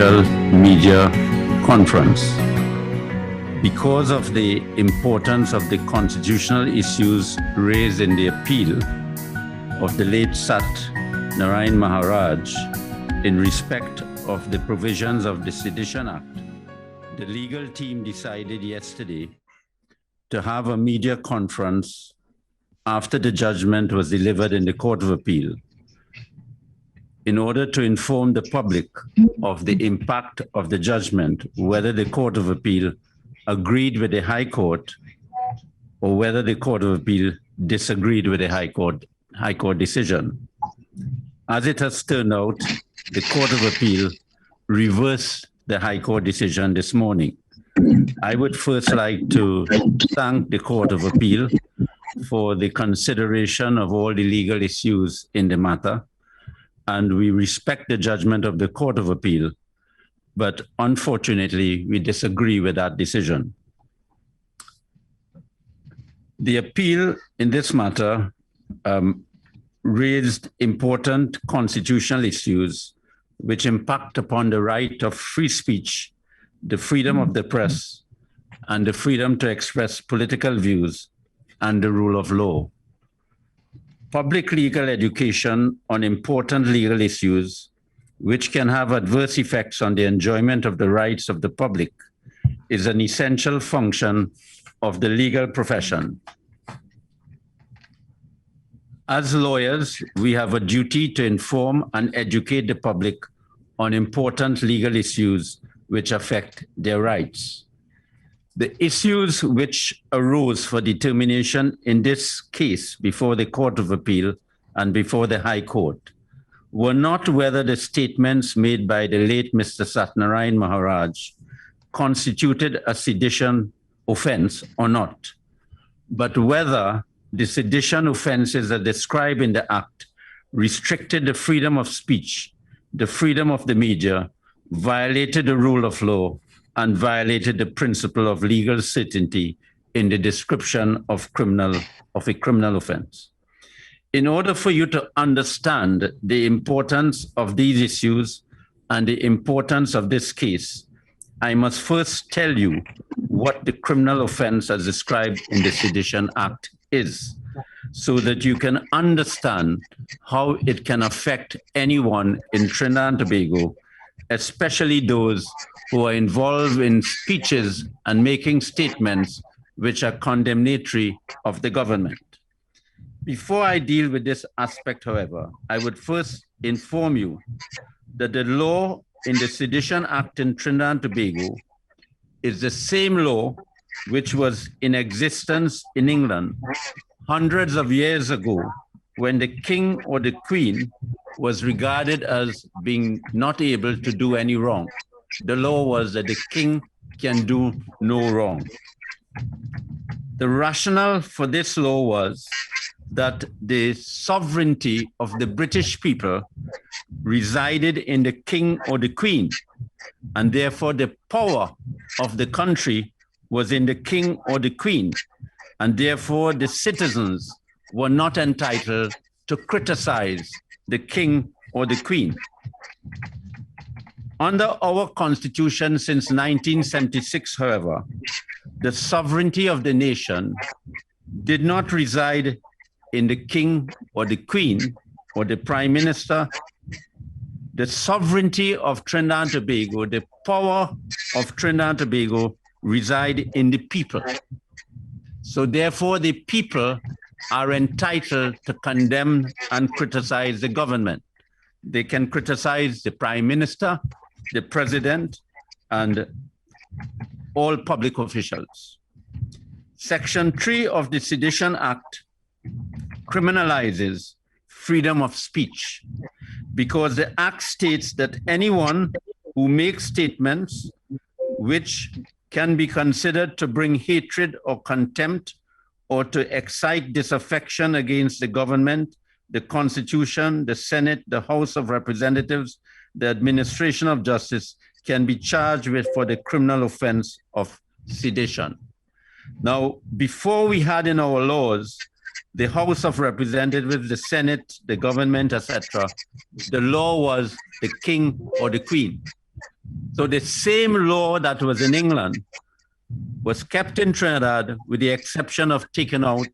Media Conference. Because of the importance of the constitutional issues raised in the appeal of the late Sat Narayan Maharaj in respect of the provisions of the Sedition Act, the legal team decided yesterday to have a media conference after the judgment was delivered in the Court of Appeal in order to inform the public of the impact of the judgment, whether the Court of Appeal agreed with the High Court or whether the Court of Appeal disagreed with the High Court decision. As it has turned out, the Court of Appeal reversed the High Court decision this morning. I would first like to thank the Court of Appeal for the consideration of all the legal issues in the matter, and we respect the judgment of the Court of Appeal, but unfortunately, we disagree with that decision. The appeal in this matter raised important constitutional issues which impact upon the right of free speech, the freedom of the press, and the freedom to express political views and the rule of law. Public legal education on important legal issues which can have adverse effects on the enjoyment of the rights of the public is an essential function of the legal profession. As lawyers, we have a duty to inform and educate the public on important legal issues which affect their rights. The issues which arose for determination in this case before the Court of Appeal and before the High Court were not whether the statements made by the late Mr. Satnarayan Maharaj constituted a sedition offense or not, but whether the sedition offenses as described in the Act restricted the freedom of speech, the freedom of the media, violated the rule of law, and violated the principle of legal certainty in the description of a criminal offense. In order for you to understand the importance of these issues and the importance of this case, I must first tell you what the criminal offense as described in the Sedition Act is, so that you can understand how it can affect anyone in Trinidad and Tobago, especially those who are involved in speeches and making statements which are condemnatory of the government. Before I deal with this aspect, however, I would first inform you that the law in the Sedition Act in Trinidad and Tobago is the same law which was in existence in England hundreds of years ago, when the king or the queen was regarded as being not able to do any wrong. The law was that the king can do no wrong. The rationale for this law was that the sovereignty of the British people resided in the king or the queen, and therefore the power of the country was in the king or the queen, and therefore the citizens were not entitled to criticize the king or the queen. Under our Constitution since 1976, however, the sovereignty of the nation did not reside in the king or the queen or the prime minister. The sovereignty of Trinidad and Tobago, the power of Trinidad and Tobago reside in the people. So therefore, the people are entitled to condemn and criticize the government. They can criticize the prime minister, the president, and all public officials. Section 3 of the Sedition Act criminalizes freedom of speech because the Act states that anyone who makes statements which can be considered to bring hatred or contempt or to excite disaffection against the government, the Constitution, the Senate, the House of Representatives, the administration of justice can be charged with for the criminal offense of sedition. Now, before we had in our laws the House of Representatives, the Senate, the government, etc., the law was the king or the queen. So the same law that was in England was kept in Trinidad, with the exception of taking out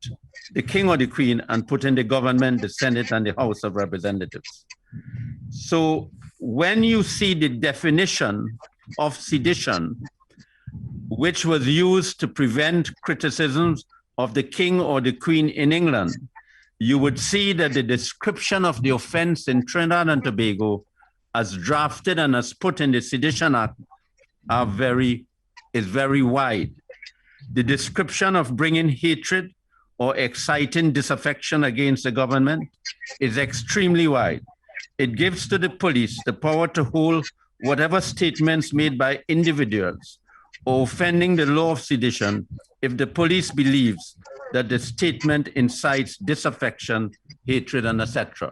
the king or the queen and putting the government, the Senate, and the House of Representatives. So when you see the definition of sedition, which was used to prevent criticisms of the king or the queen in England, you would see that the description of the offense in Trinidad and Tobago, as drafted and as put in the Sedition Act, is very wide. The description of bringing hatred or exciting disaffection against the government is extremely wide. It gives to the police the power to hold whatever statements made by individuals or offending the law of sedition if the police believes that the statement incites disaffection, hatred, and etc.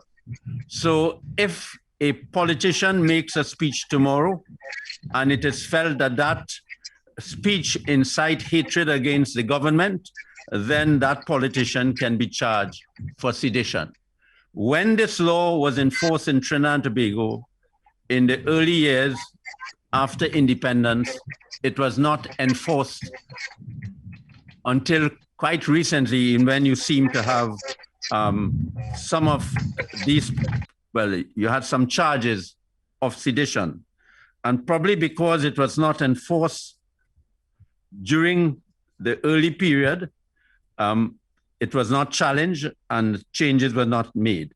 So if a politician makes a speech tomorrow and it is felt that that speech incites hatred against the government, then that politician can be charged for sedition. When this law was enforced in Trinidad and Tobago in the early years after independence, it was not enforced until quite recently, when you seem to have some of these, well, you had some charges of sedition. And probably because it was not enforced during the early period, it was not challenged and changes were not made.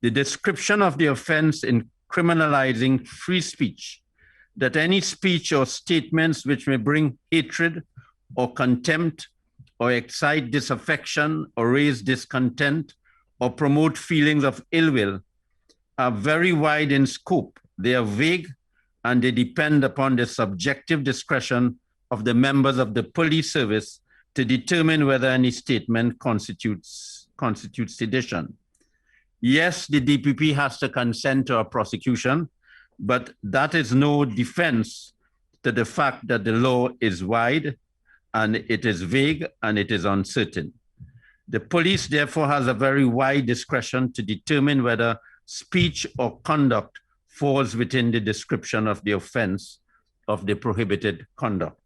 The description of the offense in criminalizing free speech, that any speech or statements which may bring hatred or contempt or excite disaffection or raise discontent or promote feelings of ill will, are very wide in scope. They are vague and they depend upon the subjective discretion of the members of the police service to determine whether any statement constitutes sedition. Yes, the DPP has to consent to a prosecution, but that is no defense to the fact that the law is wide and it is vague and it is uncertain. The police therefore has a very wide discretion to determine whether speech or conduct falls within the description of the offense of the prohibited conduct.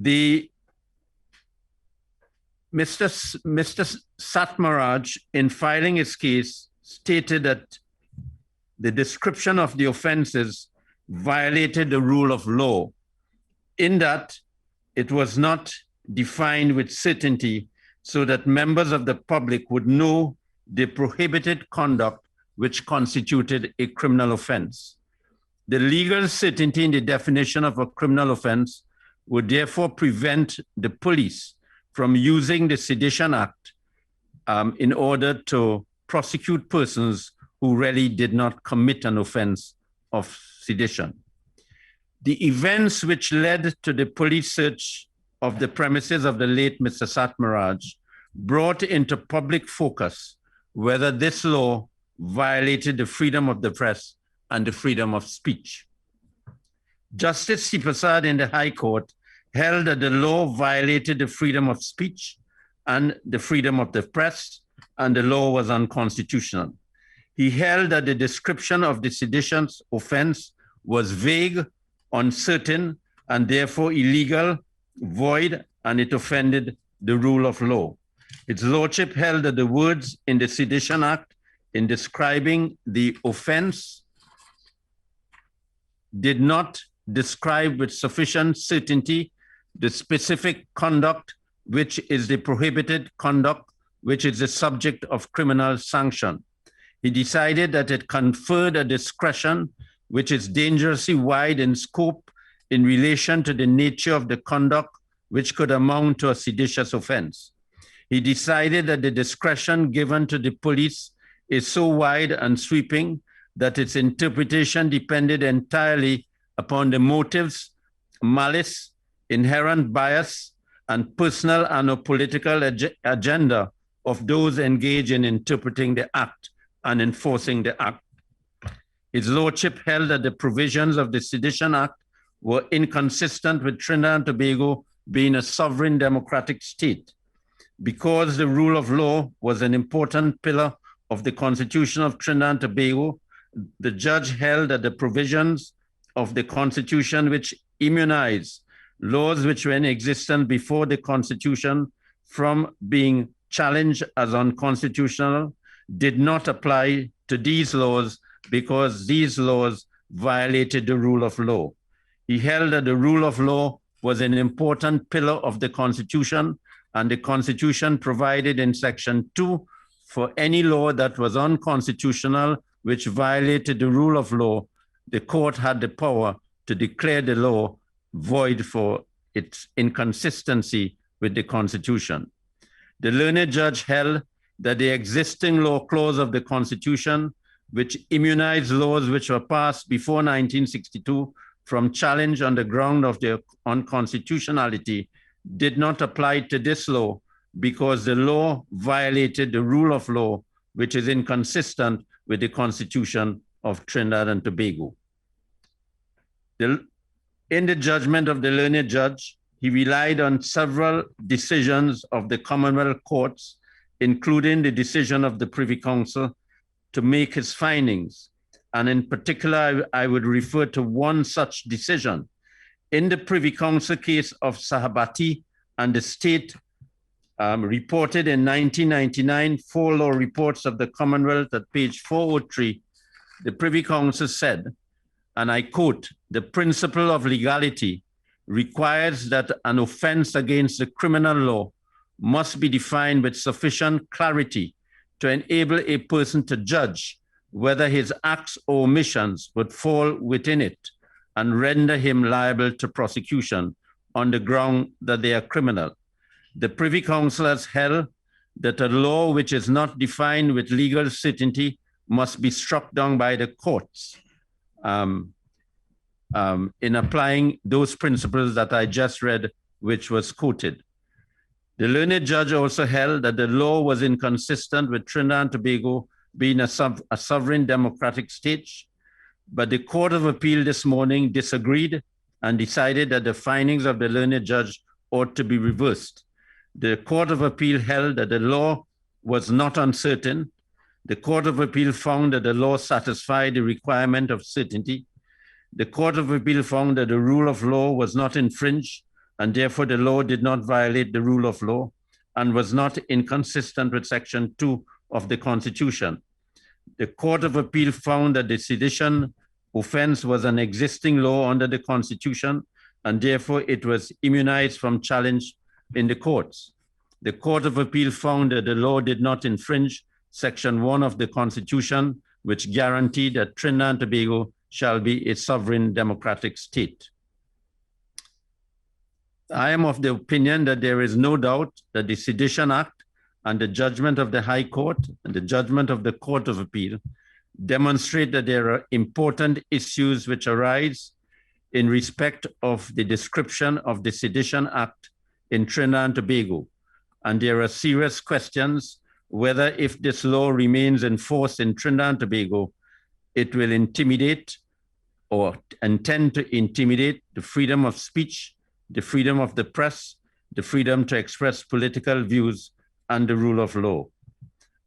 Mr. Satmaraj, in filing his case, stated that the description of the offenses violated the rule of law, in that it was not defined with certainty so that members of the public would know the prohibited conduct which constituted a criminal offense. The legal certainty in the definition of a criminal offense would therefore prevent the police from using the Sedition Act in order to prosecute persons who really did not commit an offense of sedition. The events which led to the police search of the premises of the late Mr. Satmaraj brought into public focus whether this law violated the freedom of the press and the freedom of speech. Justice C. Prasad in the High Court held that the law violated the freedom of speech and the freedom of the press, and the law was unconstitutional. He held that the description of the sedition offense was vague, uncertain, and therefore illegal, void, and it offended the rule of law. Its lordship held that the words in the Sedition Act in describing the offense did not describe with sufficient certainty the specific conduct which is the prohibited conduct, which is the subject of criminal sanction. He decided that it conferred a discretion which is dangerously wide in scope in relation to the nature of the conduct which could amount to a seditious offense. He decided that the discretion given to the police is so wide and sweeping that its interpretation depended entirely upon the motives, malice, inherent bias, and personal and or political agenda of those engaged in interpreting the act and enforcing the act. His lordship held that the provisions of the Sedition Act were inconsistent with Trinidad and Tobago being a sovereign democratic state. Because the rule of law was an important pillar of the Constitution of Trinidad and Tobago, The judge held that the provisions of the Constitution which immunize laws which were in existence before the Constitution from being challenged as unconstitutional did not apply to these laws because these laws violated the rule of law. He held that the rule of law was an important pillar of the Constitution, and the Constitution provided in Section 2 for any law that was unconstitutional which violated the rule of law, the court had the power to declare the law void for its inconsistency with the Constitution. The learned judge held that the existing law clause of the Constitution, which immunized laws which were passed before 1962 from challenge on the ground of their unconstitutionality, did not apply to this law because the law violated the rule of law, which is inconsistent with the Constitution of Trinidad and Tobago. In the judgment of the learned judge, he relied on several decisions of the Commonwealth courts, including the decision of the Privy Council, to make his findings. And in particular, I would refer to one such decision. In the Privy Council case of Sahabati and the state reported in 1999, 4 law reports of the Commonwealth at page 403, the Privy Council said, and I quote, "The principle of legality requires that an offense against the criminal law must be defined with sufficient clarity to enable a person to judge whether his acts or omissions would fall within it and render him liable to prosecution on the ground that they are criminal. The Privy Council has held that a law which is not defined with legal certainty must be struck down by the courts in applying those principles that I just read, which was quoted. The learned judge also held that the law was inconsistent with Trinidad and Tobago being a sovereign democratic state, but the Court of Appeal this morning disagreed and decided that the findings of the learned judge ought to be reversed. The Court of Appeal held that the law was not uncertain. The Court of Appeal found that the law satisfied the requirement of certainty. The Court of Appeal found that the rule of law was not infringed, and therefore the law did not violate the rule of law and was not inconsistent with Section 2 of the Constitution. The Court of Appeal found that the sedition offense was an existing law under the Constitution, and therefore it was immunized from challenge in the courts. The Court of Appeal found that the law did not infringe Section 1 of the Constitution, which guaranteed that Trinidad and Tobago shall be a sovereign democratic state. I am of the opinion that there is no doubt that the Sedition Act and the judgment of the High Court and the judgment of the Court of Appeal demonstrate that there are important issues which arise in respect of the description of the Sedition Act in Trinidad and Tobago. And there are serious questions whether if this law remains in force in Trinidad and Tobago, it will intimidate or intend to intimidate the freedom of speech, the freedom of the press, the freedom to express political views, and the rule of law.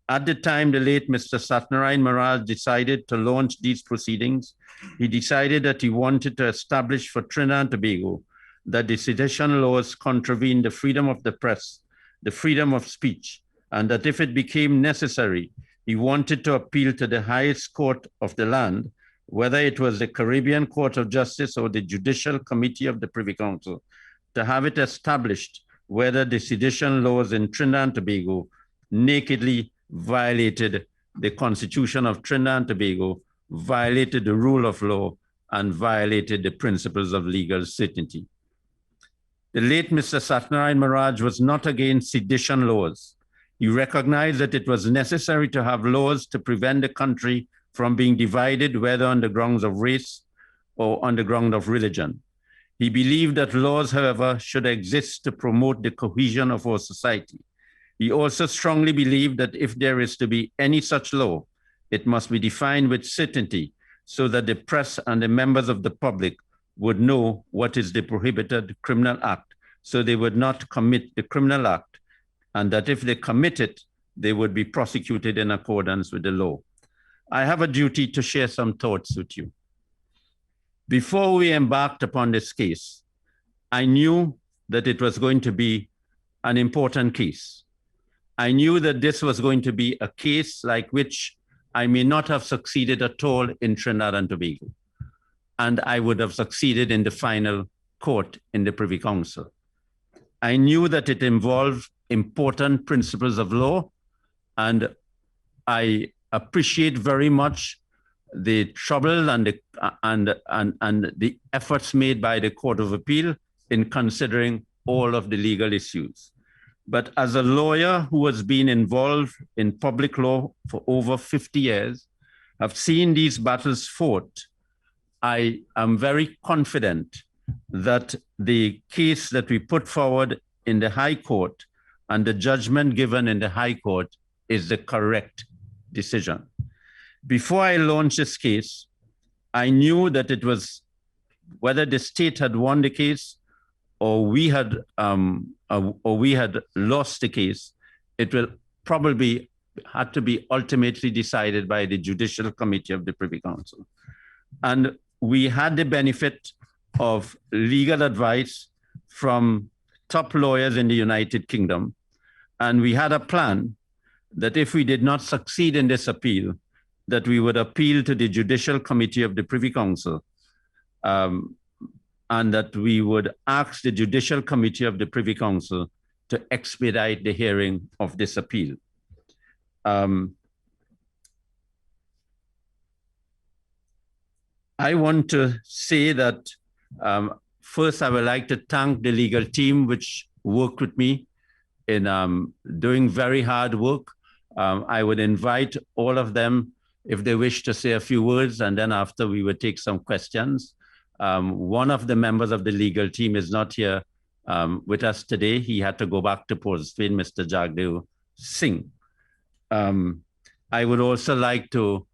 At the time the late Mr. Satnarayan Maharaj decided to launch these proceedings, he decided that he wanted to establish for Trinidad and Tobago that the sedition laws contravene the freedom of the press, the freedom of speech, and that if it became necessary, he wanted to appeal to the highest court of the land, whether it was the Caribbean Court of Justice or the Judicial Committee of the Privy Council, to have it established whether the sedition laws in Trinidad and Tobago nakedly violated the Constitution of Trinidad and Tobago, violated the rule of law, and violated the principles of legal certainty. The late Mr. Satnarayan Maharaj was not against sedition laws. He recognized that it was necessary to have laws to prevent the country from being divided, whether on the grounds of race or on the ground of religion. He believed that laws, however, should exist to promote the cohesion of our society. He also strongly believed that if there is to be any such law, it must be defined with certainty so that the press and the members of the public would know what is the prohibited criminal act, so they would not commit the criminal act, and that if they commit it, they would be prosecuted in accordance with the law. I have a duty to share some thoughts with you. Before we embarked upon this case, I knew that it was going to be an important case. I knew that this was going to be a case like which I may not have succeeded at all in Trinidad and Tobago, and I would have succeeded in the final court in the Privy Council. I knew that it involved important principles of law, and I appreciate very much the trouble and the efforts made by the Court of Appeal in considering all of the legal issues. But as a lawyer who has been involved in public law for over 50 years, I've seen these battles fought. I am very confident that the case that we put forward in the High Court and the judgment given in the High Court is the correct decision. Before I launched this case, I knew that it was whether the state had won the case or we had lost the case, it will probably had to be ultimately decided by the Judicial Committee of the Privy Council. And we had the benefit of legal advice from top lawyers in the United Kingdom. And we had a plan that if we did not succeed in this appeal, that we would appeal to the Judicial Committee of the Privy Council, and that we would ask the Judicial Committee of the Privy Council to expedite the hearing of this appeal. I want to say that first, I would like to thank the legal team which worked with me in doing very hard work. I would invite all of them if they wish to say a few words, and then after we would take some questions. One of the members of the legal team is not here with us today. He had to go back to Port Spain, Mr. Jagdev Singh. I would also like to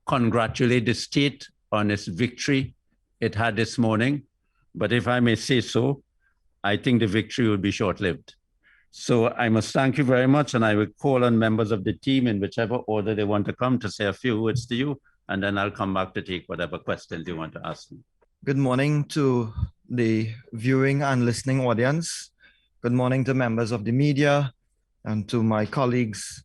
congratulate the state on its victory it had this morning. But if I may say so, I think the victory will be short-lived. So I must thank you very much, and I will call on members of the team in whichever order they want to come to say a few words to you, and then I'll come back to take whatever questions you want to ask me. Good morning to the viewing and listening audience. Good morning to members of the media and to my colleagues.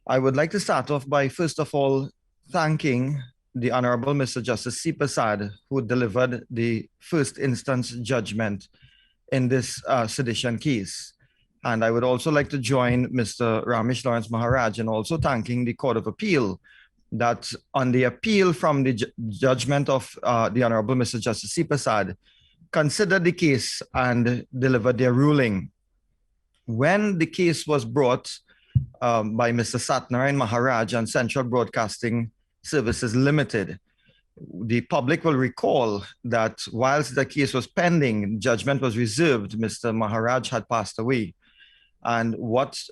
I would like to start off by, first of all, thanking the Honorable Mr. Justice C. Prasad, who delivered the first instance judgment in this sedition case. And I would also like to join Mr. Ramesh Lawrence Maharaj in also thanking the Court of Appeal that on the appeal from the judgment of the Honorable Mr. Justice C. Prasad, considered the case and delivered their ruling. When the case was brought by Mr. Satnarayan Maharaj and Central Broadcasting Services Limited, the public will recall that whilst the case was pending, judgment was reserved, Mr. Maharaj had passed away. And what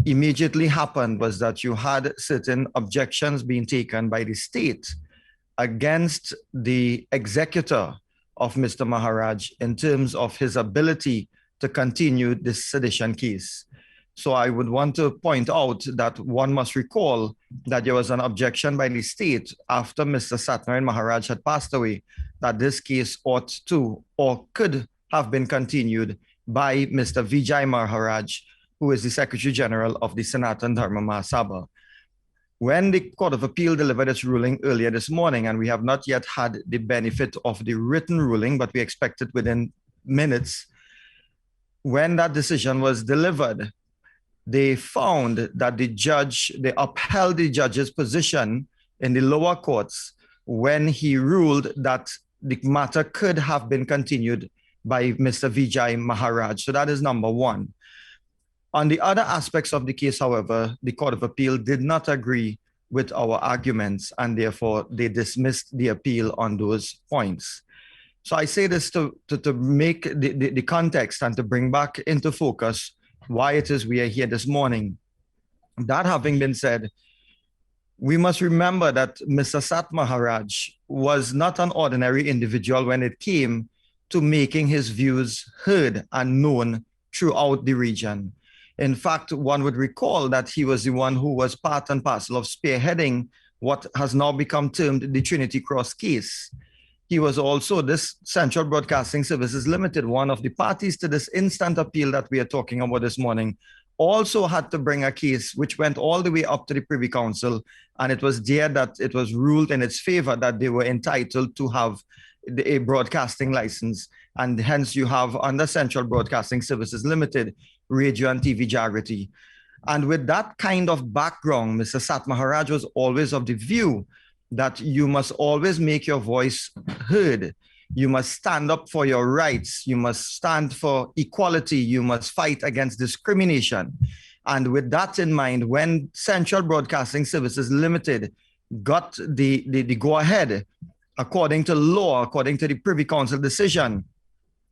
immediately happened was that you had certain objections being taken by the state against the executor of Mr. Maharaj in terms of his ability to continue this sedition case. So I would want to point out that one must recall that there was an objection by the state after Mr. Satnarayan Maharaj had passed away that this case ought to or could have been continued by Mr. Vijay Maharaj, who is the Secretary General of the Sanatana Dharma Mahasabha. When the Court of Appeal delivered its ruling earlier this morning, and we have not yet had the benefit of the written ruling, but we expect it within minutes, when that decision was delivered, they found that they upheld the judge's position in the lower courts when he ruled that the matter could have been continued by Mr. Vijay Maharaj. So that is number one. On the other aspects of the case, however, the Court of Appeal did not agree with our arguments, and therefore they dismissed the appeal on those points. So I say this to make the context and to bring back into focus why it is we are here this morning. That having been said, we must remember that Mr. Sat Maharaj was not an ordinary individual when it came to making his views heard and known throughout the region. In fact, one would recall that he was the one who was part and parcel of spearheading what has now become termed the Trinity Cross case. He was also, this Central Broadcasting Services Limited, one of the parties to this instant appeal that we are talking about this morning, also had to bring a case which went all the way up to the Privy Council, and it was there that it was ruled in its favor that they were entitled to have a broadcasting license, and hence you have under Central Broadcasting Services Limited, radio and TV Jagrati. And with that kind of background, Mr. Sat Maharaj was always of the view that you must always make your voice heard. You must stand up for your rights. You must stand for equality. You must fight against discrimination. And with that in mind, when Central Broadcasting Services Limited got the go-ahead, according to law, according to the Privy Council decision,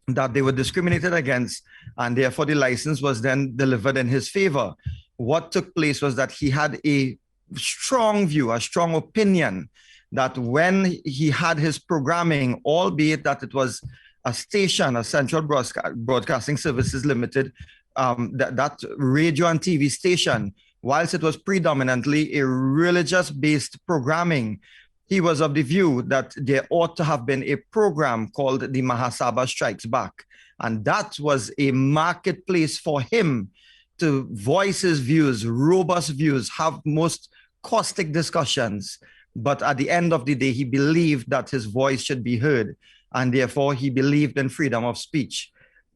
that they were discriminated against, and therefore the license was then delivered in his favor, what took place was that he had a strong view, a strong opinion that when he had his programming, albeit that it was a station, a Central Broadcasting Services Limited, that radio and TV station, whilst it was predominantly a religious-based programming, he was of the view that there ought to have been a program called the Mahasabha Strikes Back. And that was a marketplace for him to voice his views, robust views, have most caustic discussions. But at the end of the day, he believed that his voice should be heard. And therefore, he believed in freedom of speech.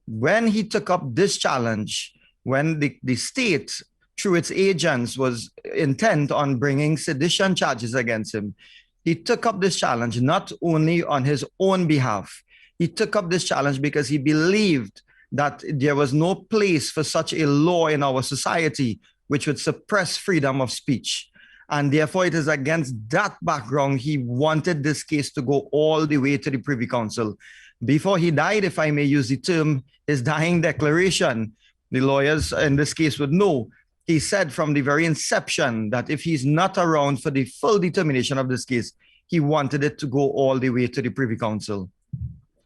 When he took up this challenge, when the state, through its agents, was intent on bringing sedition charges against him, he took up this challenge not only on his own behalf. He took up this challenge because he believed that there was no place for such a law in our society which would suppress freedom of speech. And therefore, it is against that background he wanted this case to go all the way to the Privy Council. Before he died, if I may use the term, his dying declaration, the lawyers in this case would know, he said from the very inception that if he's not around for the full determination of this case, he wanted it to go all the way to the Privy Council.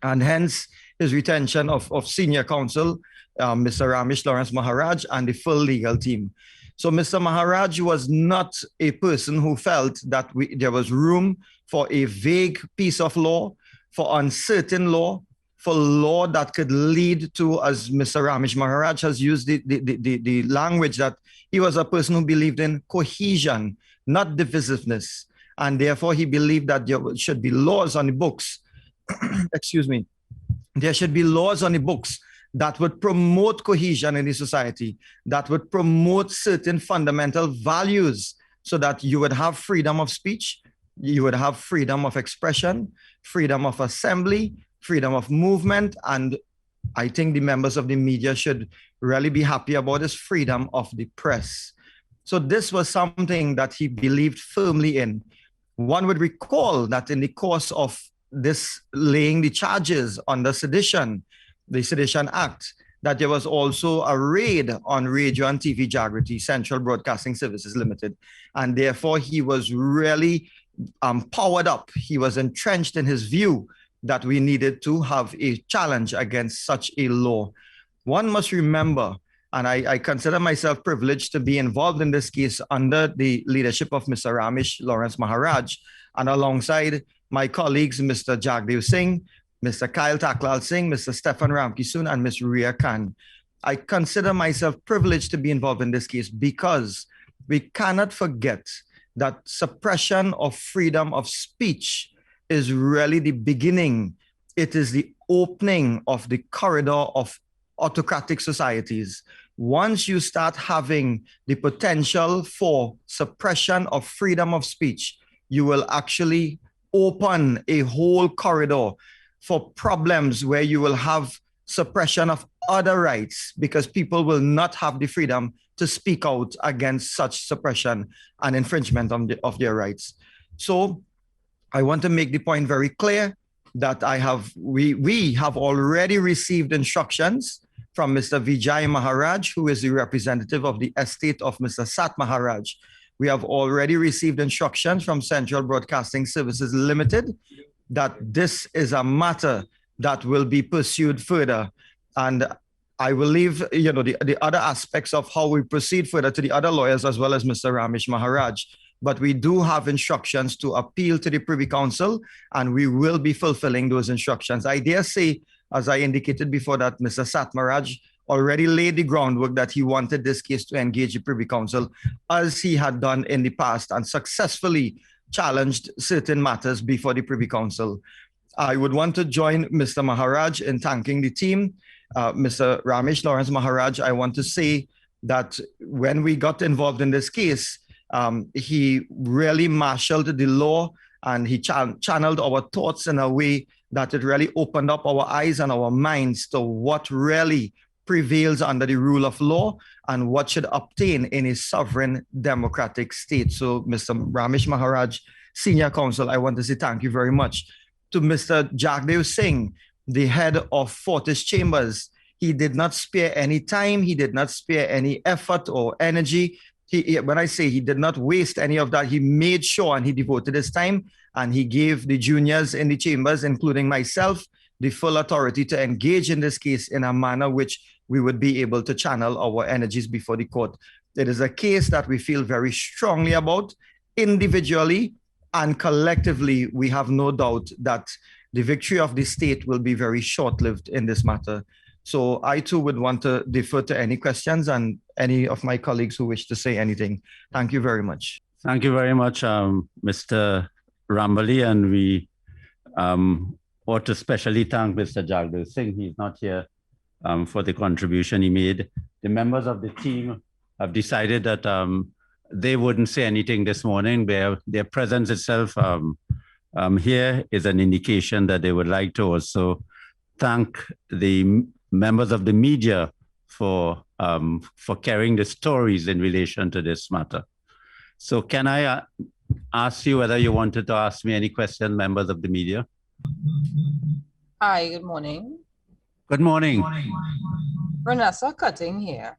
And hence his retention of senior counsel, Mr. Ramesh Lawrence Maharaj, and the full legal team. So Mr. Maharaj was not a person who felt that there was room for a vague piece of law, for uncertain law, for law that could lead to, as Mr. Ramesh Maharaj has used the language, that he was a person who believed in cohesion, not divisiveness. And therefore, he believed that there should be laws on the books. Excuse me. There should be laws on the books that would promote cohesion in the society, that would promote certain fundamental values so that you would have freedom of speech, you would have freedom of expression, freedom of assembly, freedom of movement, and I think the members of the media should really be happy about this freedom of the press. So this was something that he believed firmly in. One would recall that in the course of this laying the charges under sedition, the Sedition Act, that there was also a raid on radio and TV Jagrati, Central Broadcasting Services Limited. And therefore, he was really powered up. He was entrenched in his view that we needed to have a challenge against such a law. One must remember, and I consider myself privileged to be involved in this case under the leadership of Mr. Ramesh Lawrence Maharaj, and alongside my colleagues, Mr. Jagdev Singh, Mr. Kyle Taklal Singh, Mr. Stefan Ramkisoon, and Ms. Ria Khan. I consider myself privileged to be involved in this case because we cannot forget that suppression of freedom of speech is really the beginning. It is the opening of the corridor of autocratic societies. Once you start having the potential for suppression of freedom of speech, you will actually open a whole corridor for problems where you will have suppression of other rights because people will not have the freedom to speak out against such suppression and infringement of their rights. So I want to make the point very clear that we have already received instructions from Mr. Vijay Maharaj, who is the representative of the estate of Mr. Sat Maharaj. We have already received instructions from Central Broadcasting Services Limited that this is a matter that will be pursued further. And I will leave the other aspects of how we proceed further to the other lawyers as well as Mr. Ramesh Maharaj. but we do have instructions to appeal to the Privy Council, and we will be fulfilling those instructions. I dare say, as I indicated before, that Mr. Satmaraj already laid the groundwork that he wanted this case to engage the Privy Council, as he had done in the past and successfully challenged certain matters before the Privy Council. I would want to join Mr. Maharaj in thanking the team. Mr. Ramesh Lawrence Maharaj, I want to say that when we got involved in this case, he really marshaled the law, and he channeled our thoughts in a way that it really opened up our eyes and our minds to what really prevails under the rule of law and what should obtain in a sovereign democratic state. So, Mr. Ramesh Maharaj, Senior Counsel, I want to say thank you very much. To Mr. Jagdev Singh, the head of Fortis Chambers, he did not spare any time, he did not spare any effort or energy. When I say he did not waste any of that, he made sure and he devoted his time, and he gave the juniors in the chambers, including myself, the full authority to engage in this case in a manner which we would be able to channel our energies before the court. It is a case that we feel very strongly about. Individually and collectively, we have no doubt that the victory of the state will be very short-lived in this matter. So I too would want to defer to any questions and any of my colleagues who wish to say anything. Thank you very much. Thank you very much, Mr. Rambali, and we ought to especially thank Mr. Jagdev Singh. He's not here for the contribution he made. The members of the team have decided that they wouldn't say anything this morning. Their presence itself here is an indication that they would like to also thank the members of the media for carrying the stories in relation to this matter. So can I ask you whether you wanted to ask me any question, members of the media? Hi, good morning. Good morning. Vanessa Cutting here.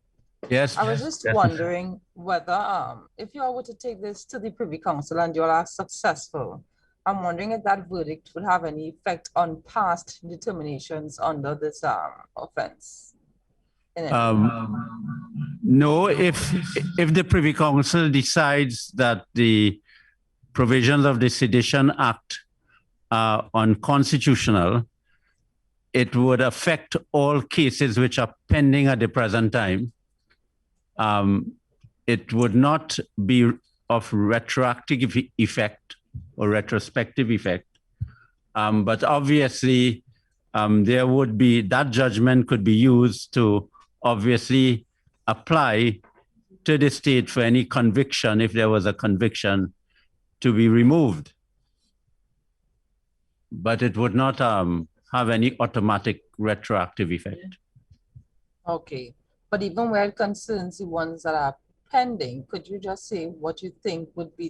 Yes. I was just wondering whether if you all were to take this to the Privy Council and you all are successful, I'm wondering if that verdict would have any effect on past determinations under this offense. No, if the Privy Council decides that the provisions of the Sedition Act are unconstitutional, it would affect all cases which are pending at the present time. It would not be of retroactive effect or retrospective effect. But obviously, there would be, that judgment could be used to obviously apply to the state for any conviction, if there was a conviction, to be removed. But it would not have any automatic retroactive effect. Okay, but even where it concerns the ones that are pending, could you just say what you think would be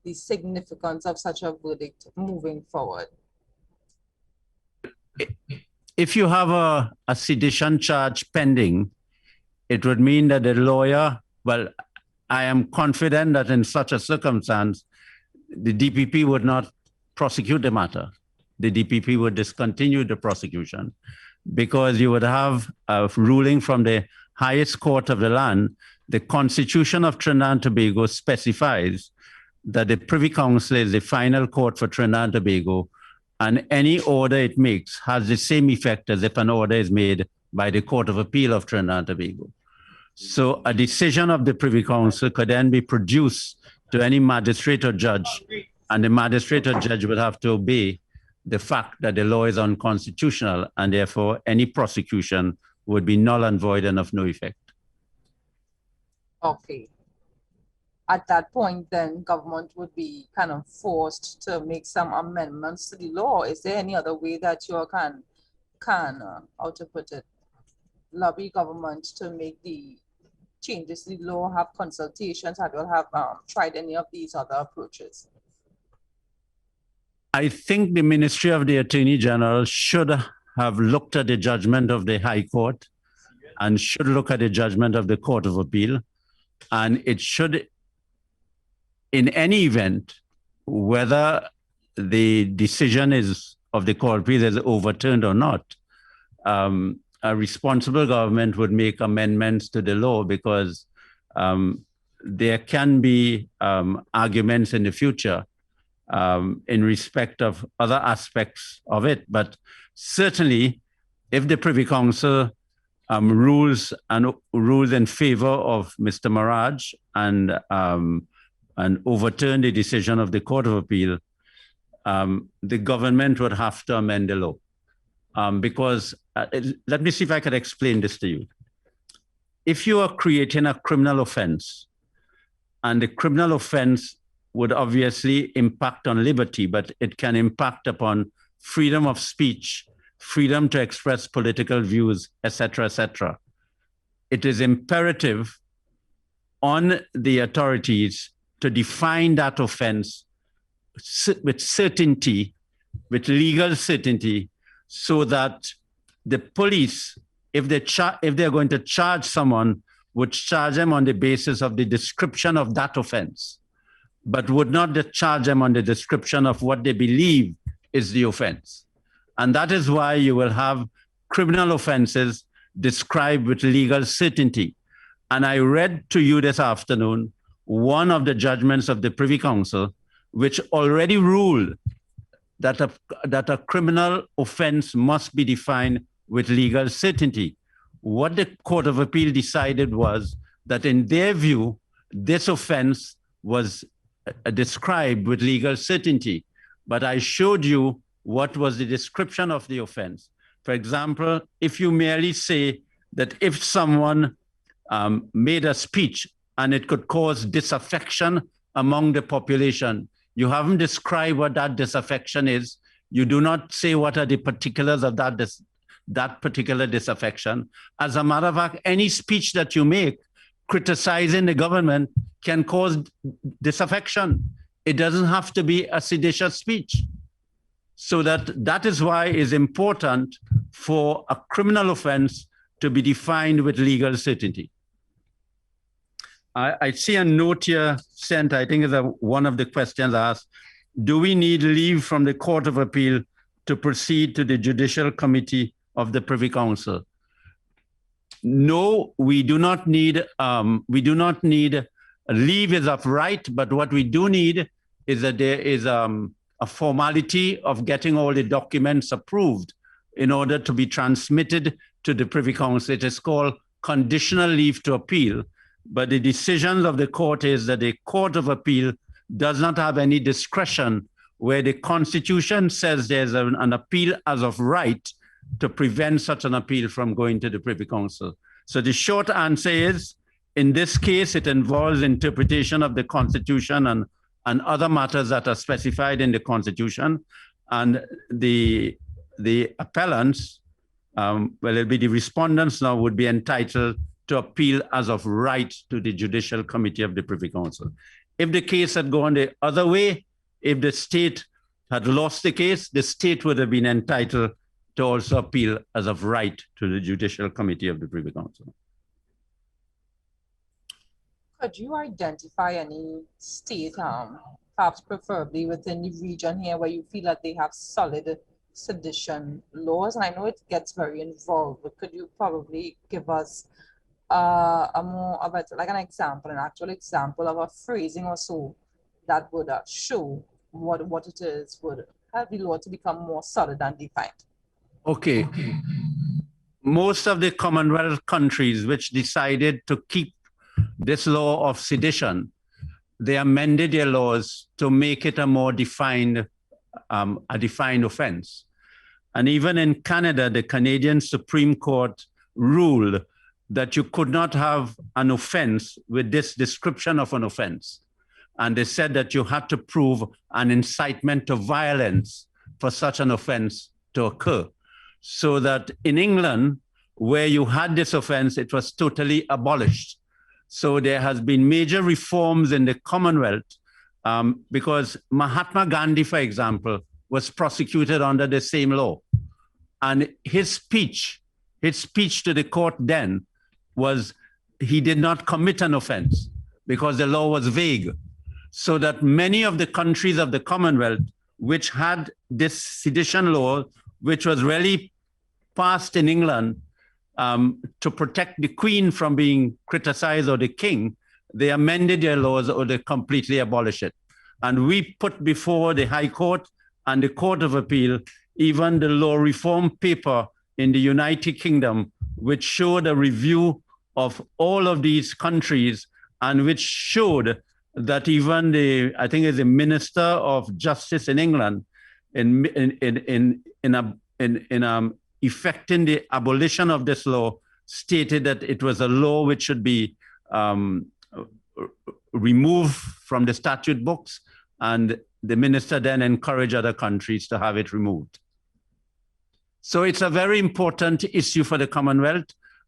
the significance of such a verdict moving forward? If you have a sedition charge pending, it would mean that the lawyer, well, I am confident that in such a circumstance, the DPP would not prosecute the matter. The DPP would discontinue the prosecution, because you would have a ruling from the highest court of the land. The Constitution of Trinidad and Tobago specifies that the Privy Council is the final court for Trinidad and Tobago, and any order it makes has the same effect as if an order is made by the Court of Appeal of Trinidad and Tobago. So a decision of the Privy Council could then be produced to any magistrate or judge, and the magistrate or judge would have to obey the fact that the law is unconstitutional, and therefore any prosecution would be null and void and of no effect. Okay. At that point, then government would be kind of forced to make some amendments to the law. Is there any other way that you can how to put it, lobby government to make the changes to the law, have consultations? Have you have tried any of these other approaches? I think the Ministry of the Attorney General should have looked at the judgment of the High Court and should look at the judgment of the Court of Appeal. And it should, in any event, whether the decision of the Court of Appeal is overturned or not, a responsible government would make amendments to the law, because there can be arguments in the future in respect of other aspects of it. But certainly, if the Privy Council rules in favor of Mr. Maharaj and overturn the decision of the Court of Appeal, the government would have to amend the law. Because let me see if I can explain this to you. If you are creating a criminal offense, and the criminal offense would obviously impact on liberty, but it can impact upon freedom of speech, freedom to express political views, etc., etc. It is imperative on the authorities to define that offense with certainty, with legal certainty, so that the police, if they're going to charge someone, would charge them on the basis of the description of that offense, but would not charge them on the description of what they believe is the offense. And that is why you will have criminal offenses described with legal certainty. And I read to you this afternoon one of the judgments of the Privy Council, which already ruled that a criminal offense must be defined with legal certainty. What the Court of Appeal decided was that in their view, this offense was described with legal certainty. But I showed you what was the description of the offense. For example, if you merely say that if someone made a speech and it could cause disaffection among the population, you haven't described what that disaffection is. You do not say what are the particulars of that particular disaffection. As a matter of fact, any speech that you make criticizing the government can cause disaffection. It doesn't have to be a seditious speech. So that is why it's important for a criminal offense to be defined with legal certainty. I see a note here sent, I think is one of the questions asked. Do we need leave from the Court of Appeal to proceed to the Judicial Committee of the Privy Council? No, we do not need leave is of right, but what we do need is that there is a formality of getting all the documents approved in order to be transmitted to the Privy Council. It is called conditional leave to appeal, but the decisions of the court is that the Court of Appeal does not have any discretion where the Constitution says there's an appeal as of right to prevent such an appeal from going to the Privy Council. So the short answer is, in this case, it involves interpretation of the Constitution and other matters that are specified in the Constitution. And the appellants, well, it'll be the respondents now, would be entitled to appeal as of right to the Judicial Committee of the Privy Council. If the case had gone the other way, if the state had lost the case, the state would have been entitled to also appeal as of right to the Judicial Committee of the Privy Council. Could you identify any state, perhaps preferably within the region here, where you feel that they have solid sedition laws? And I know it gets very involved, but could you probably give us like an example, an actual example of a phrasing or so that would show what it is, would help the law to become more solid and defined? Okay. Most of the Commonwealth countries which decided to keep this law of sedition, they amended their laws to make it a more defined offense. And even in Canada, the Canadian Supreme Court ruled that you could not have an offense with this description of an offense. And they said that you had to prove an incitement to violence for such an offense to occur. So that in England, where you had this offense, it was totally abolished. So there has been major reforms in the Commonwealth because Mahatma Gandhi, for example, was prosecuted under the same law. And his speech to the court then was he did not commit an offense because the law was vague. So that many of the countries of the Commonwealth which had this sedition law, which was really passed in England to protect the Queen from being criticized or the King, they amended their laws or they completely abolish it. And we put before the High Court and the Court of Appeal even the law reform paper in the United Kingdom, which showed a review of all of these countries and which showed that even I think it's the Minister of Justice in England, in effecting the abolition of this law, stated that it was a law which should be removed from the statute books, and the minister then encouraged other countries to have it removed. So it's a very important issue for the Commonwealth,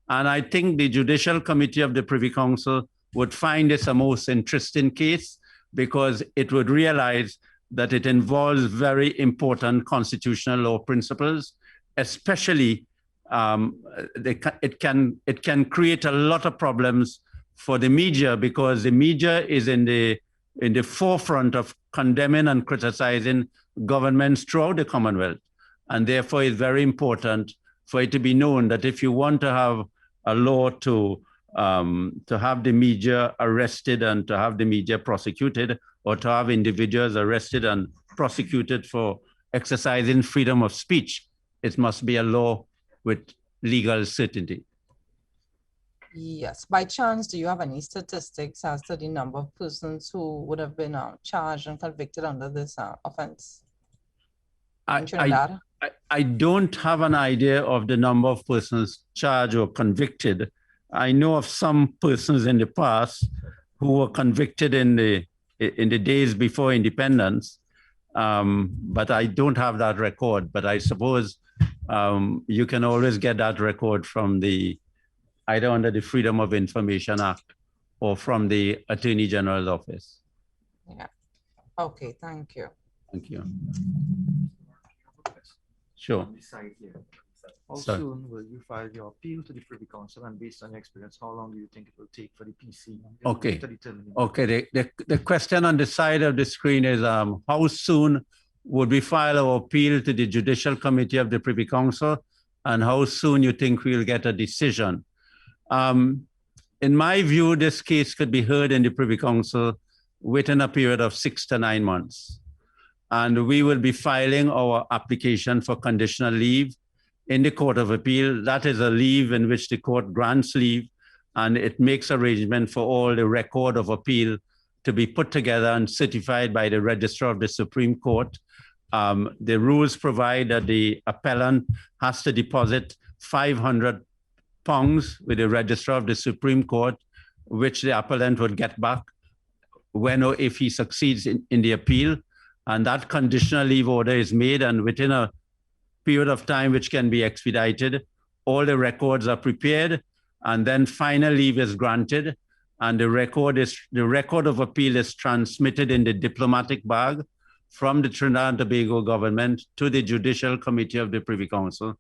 and I think the Judicial Committee of the Privy Council would find this a most interesting case because it would realize that it involves very important constitutional law principles, especially it can create a lot of problems for the media because the media is in the forefront of condemning and criticizing governments throughout the Commonwealth. And therefore, it's very important for it to be known that if you want to have a law to have the media arrested and to have the media prosecuted, or to have individuals arrested and prosecuted for exercising freedom of speech, it must be a law with legal certainty. Yes. By chance, do you have any statistics as to the number of persons who would have been charged and convicted under this offense in Trinidad? I don't have an idea of the number of persons charged or convicted. I know of some persons in the past who were convicted in the days before independence, but I don't have that record. But I suppose you can always get that record from either under the Freedom of Information Act or from the Attorney General's office. Yeah. Okay, thank you. Thank you. Sure. How soon will you file your appeal to the Privy Council, and based on your experience, how long do you think it will take for the PC? Okay. Okay. The question on the side of the screen is how soon would we file our appeal to the Judicial Committee of the Privy Council, and how soon you think we'll get a decision? In my view, this case could be heard in the Privy Council within a period of 6 to 9 months. And we will be filing our application for conditional leave in the Court of Appeal. That is a leave in which the court grants leave, and it makes arrangement for all the record of appeal to be put together and certified by the Registrar of the Supreme Court. The rules provide that the appellant has to deposit £500 with the Registrar of the Supreme Court, which the appellant would get back when or if he succeeds in the appeal. And that conditional leave order is made, and within a period of time which can be expedited, all the records are prepared, and then final leave is granted, and the record of appeal is transmitted in the diplomatic bag from the Trinidad and Tobago government to the Judicial Committee of the Privy Council.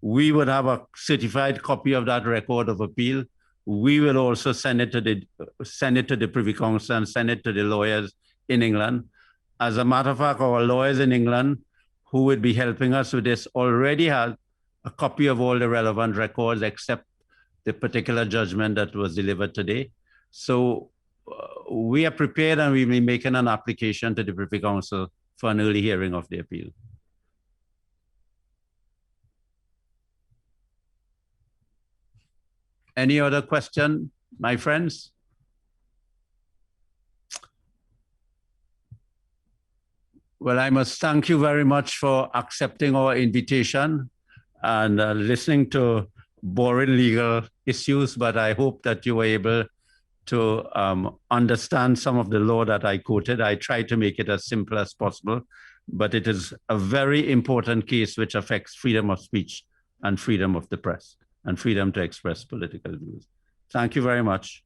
We would have a certified copy of that record of appeal. We will also send it to the Privy Council and send it to the lawyers in England. As a matter of fact, our lawyers in England who would be helping us with this already have a copy of all the relevant records except the particular judgment that was delivered today. So we are prepared, and we'll be making an application to the Privy Council for an early hearing of the appeal. Any other question, my friends? Well, I must thank you very much for accepting our invitation and listening to boring legal issues, but I hope that you were able to understand some of the law that I quoted. I tried to make it as simple as possible, but it is a very important case which affects freedom of speech and freedom of the press and freedom to express political views. Thank you very much.